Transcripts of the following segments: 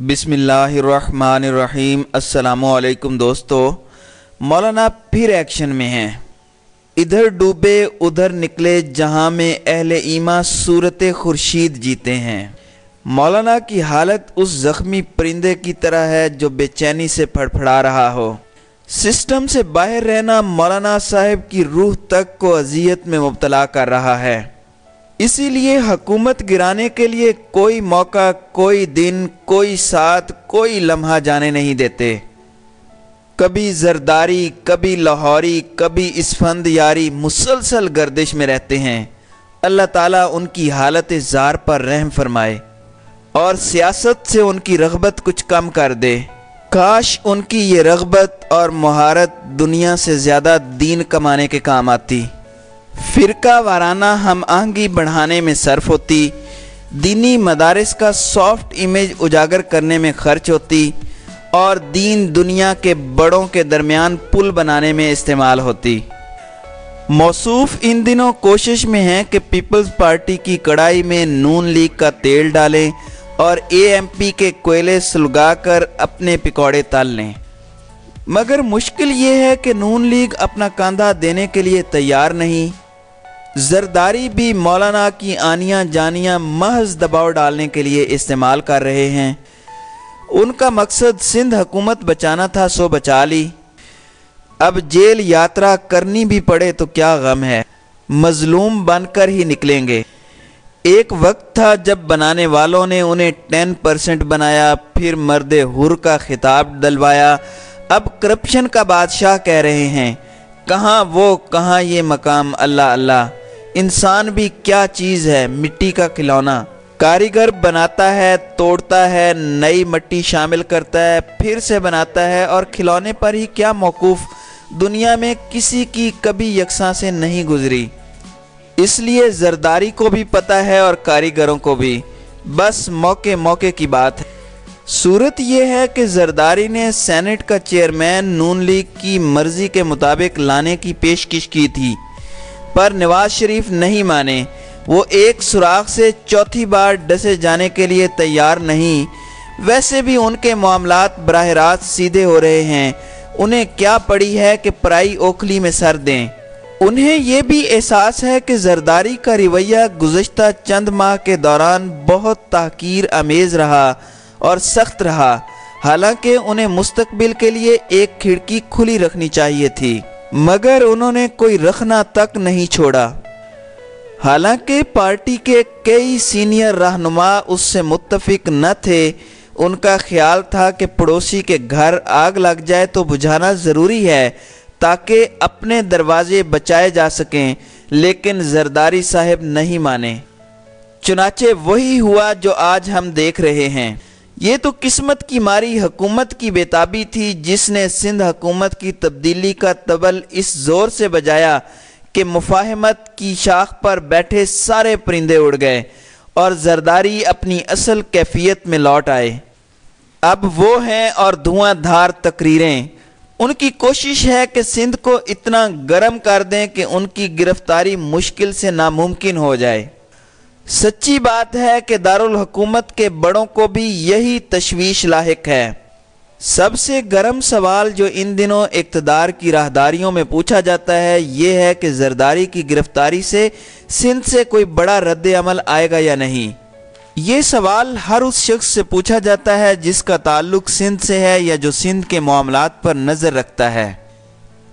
बिस्मिल्लाहिर्रहमानिर्रहीम। अस्सलामुअलैकुम दोस्तों, मौलाना फिर एक्शन में हैं। इधर डूबे उधर निकले जहां में अहले ईमान सूरत खुर्शीद जीते हैं। मौलाना की हालत उस ज़ख्मी परिंदे की तरह है जो बेचैनी से फड़फड़ा रहा हो। सिस्टम से बाहर रहना मौलाना साहब की रूह तक को अजियत में मुब्तला कर रहा है। इसीलिए हुकूमत गिराने के लिए कोई मौका, कोई दिन, कोई साथ, कोई लम्हा जाने नहीं देते। कभी जरदारी, कभी लाहौरी, कभी इसफंद यारी मुसलसल गर्दिश में रहते हैं। अल्लाह ताला उनकी हालत ज़ार पर रहम फरमाए और सियासत से उनकी रग़बत कुछ कम कर दे। काश उनकी ये रग़बत और महारत दुनिया से ज़्यादा दीन कमाने के काम आती, फ़िरका वाराना हम आहंगी बढ़ाने में सर्फ होती, दीनी मदारिस का सॉफ्ट इमेज उजागर करने में खर्च होती और दीन दुनिया के बड़ों के दरमियान पुल बनाने में इस्तेमाल होती। मौसूफ इन दिनों कोशिश में है कि पीपल्स पार्टी की कढ़ाई में नून लीग का तेल डालें और एएमपी के कोयले सुलगाकर अपने पकौड़े तल लें। मगर मुश्किल ये है कि नून लीग अपना कंधा देने के लिए तैयार नहीं। जरदारी भी मौलाना की आनियाँ जानियाँ महज दबाव डालने के लिए इस्तेमाल कर रहे हैं। उनका मकसद सिंध हुकूमत बचाना था, सो बचा ली। अब जेल यात्रा करनी भी पड़े तो क्या गम है, मजलूम बनकर ही निकलेंगे। एक वक्त था जब बनाने वालों ने उन्हें 10% बनाया, फिर मर्दे हुर का खिताब डलवाया। अब करप्शन का बादशाह कह रहे हैं। कहाँ वो, कहाँ ये मकाम। अल्लाह अल्लाह, इंसान भी क्या चीज़ है, मिट्टी का खिलौना। कारीगर बनाता है, तोड़ता है, नई मिट्टी शामिल करता है, फिर से बनाता है और खिलौने पर ही क्या मौकूफ़। दुनिया में किसी की कभी यकसां से नहीं गुजरी। इसलिए जरदारी को भी पता है और कारीगरों को भी, बस मौके मौके की बात है। सूरत यह है कि जरदारी ने सेनेट का चेयरमैन नून लीग की मर्जी के मुताबिक लाने की पेशकश की थी, पर नवाज शरीफ नहीं माने। वो एक सुराख से चौथी बार डसे जाने के लिए तैयार नहीं। वैसे भी उनके मामलात बराह रास्त सीधे हो रहे हैं। उन्हें क्या पड़ी है कि पराई ओखली में सर दें। उन्हें यह भी एहसास है कि जरदारी का रवैया गुज़श्ता चंद माह के दौरान बहुत ताकीर अमेज़ रहा और सख्त रहा। हालांकि उन्हें मुस्तकबिल के लिए एक खिड़की खुली रखनी चाहिए थी, मगर उन्होंने कोई रखना तक नहीं छोड़ा। हालांकि पार्टी के कई सीनियर रहनुमा उससे मुत्तफिक न थे। उनका ख्याल था कि पड़ोसी के घर आग लग जाए तो बुझाना ज़रूरी है ताकि अपने दरवाजे बचाए जा सकें, लेकिन जरदारी साहब नहीं माने। चुनाचे वही हुआ जो आज हम देख रहे हैं। ये तो किस्मत की मारी हुकूमत की बेताबी थी जिसने सिंध हुकूमत की तब्दीली का तबल इस जोर से बजाया कि मुफाहमत की शाख पर बैठे सारे परिंदे उड़ गए और जरदारी अपनी असल कैफियत में लौट आए। अब वो हैं और धुआंधार तकरीरें। उनकी कोशिश है कि सिंध को इतना गर्म कर दें कि उनकी गिरफ्तारी मुश्किल से नामुमकिन हो जाए। सच्ची बात है कि दारुल हुकूमत के बड़ों को भी यही तशवीश लाहिक है। सबसे गर्म सवाल जो इन दिनों इक़्तिदार की राहदारियों में पूछा जाता है ये है कि जरदारी की गिरफ्तारी से सिंध से कोई बड़ा रद्द अमल आएगा या नहीं। ये सवाल हर उस शख्स से पूछा जाता है जिसका ताल्लुक सिंध से है या जो सिंध के मामलात पर नज़र रखता है।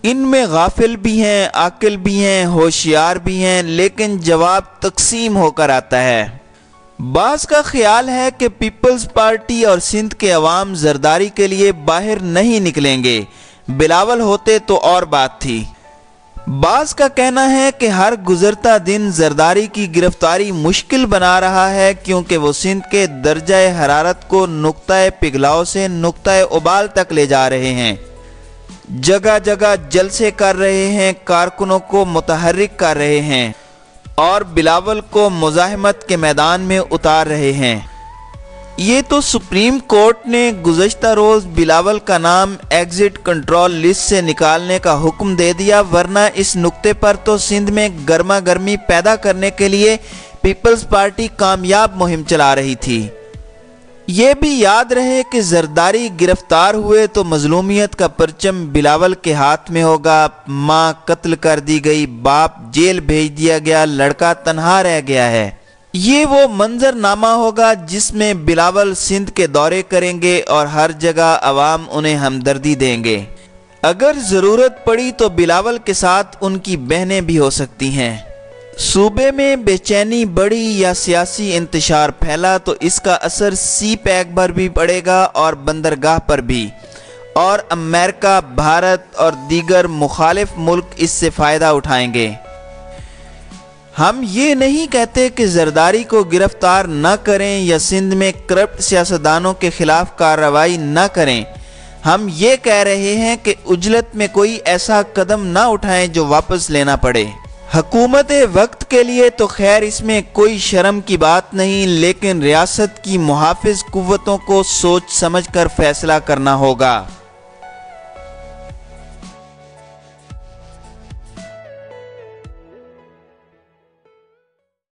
इनमें गाफिल भी हैं, आकिल भी हैं, होशियार भी हैं, लेकिन जवाब तकसीम होकर आता है। बाज़ का ख्याल है कि पीपल्स पार्टी और सिंध के अवाम जरदारी के लिए बाहर नहीं निकलेंगे। बिलावल होते तो और बात थी। बाज़ का कहना है कि हर गुजरता दिन जरदारी की गिरफ्तारी मुश्किल बना रहा है क्योंकि वो सिंध के दर्जा हरारत को नुक्ता पिघलाव से नुक्ता उबाल तक ले जा रहे हैं। जगह जगह जलसे कर रहे हैं, कारकुनों को मुतहर्रिक कर रहे हैं और बिलावल को मुज़ाहमत के मैदान में उतार रहे हैं। ये तो सुप्रीम कोर्ट ने गुज़श्ता रोज़ बिलावल का नाम एग्जिट कंट्रोल लिस्ट से निकालने का हुक्म दे दिया, वरना इस नुक्ते पर तो सिंध में गर्मा गर्मी पैदा करने के लिए पीपल्स पार्टी कामयाब मुहिम चला रही थी। یہ بھی یاد رہے کہ زرداری گرفتار ہوئے تو مظلومیت کا پرچم بلاول کے ہاتھ میں ہوگا، ماں قتل کر دی گئی، باپ جیل بھیج دیا گیا، لڑکا تنہا رہ گیا ہے۔ یہ وہ منظر نامہ ہوگا جس میں بلاول سندھ کے دورے کریں گے اور ہر جگہ عوام انہیں ہمدردی دیں گے۔ اگر ضرورت پڑی تو بلاول کے ساتھ ان کی بہنیں بھی ہو سکتی ہیں۔ صوبے میں بے چینی بڑھی یا سیاسی انتشار پھیلا تو اس کا اثر سی پیک پر بھی پڑے گا اور بندرگاہ پر بھی، اور امریکہ، بھارت اور دیگر مخالف ملک اس سے فائدہ اٹھائیں گے۔ ہم یہ نہیں کہتے کہ زرداری کو گرفتار نہ کریں یا سندھ میں کرپٹ سیاستدانوں کے خلاف کارروائی نہ کریں، ہم یہ کہہ رہے ہیں کہ عجلت میں کوئی ایسا قدم نہ اٹھائیں جو واپس لینا پڑے۔ حکومت وقت کے لیے تو خیر اس میں کوئی شرم کی بات نہیں، لیکن ریاست کی محافظ قوتوں کو سوچ سمجھ کر فیصلہ کرنا ہوگا۔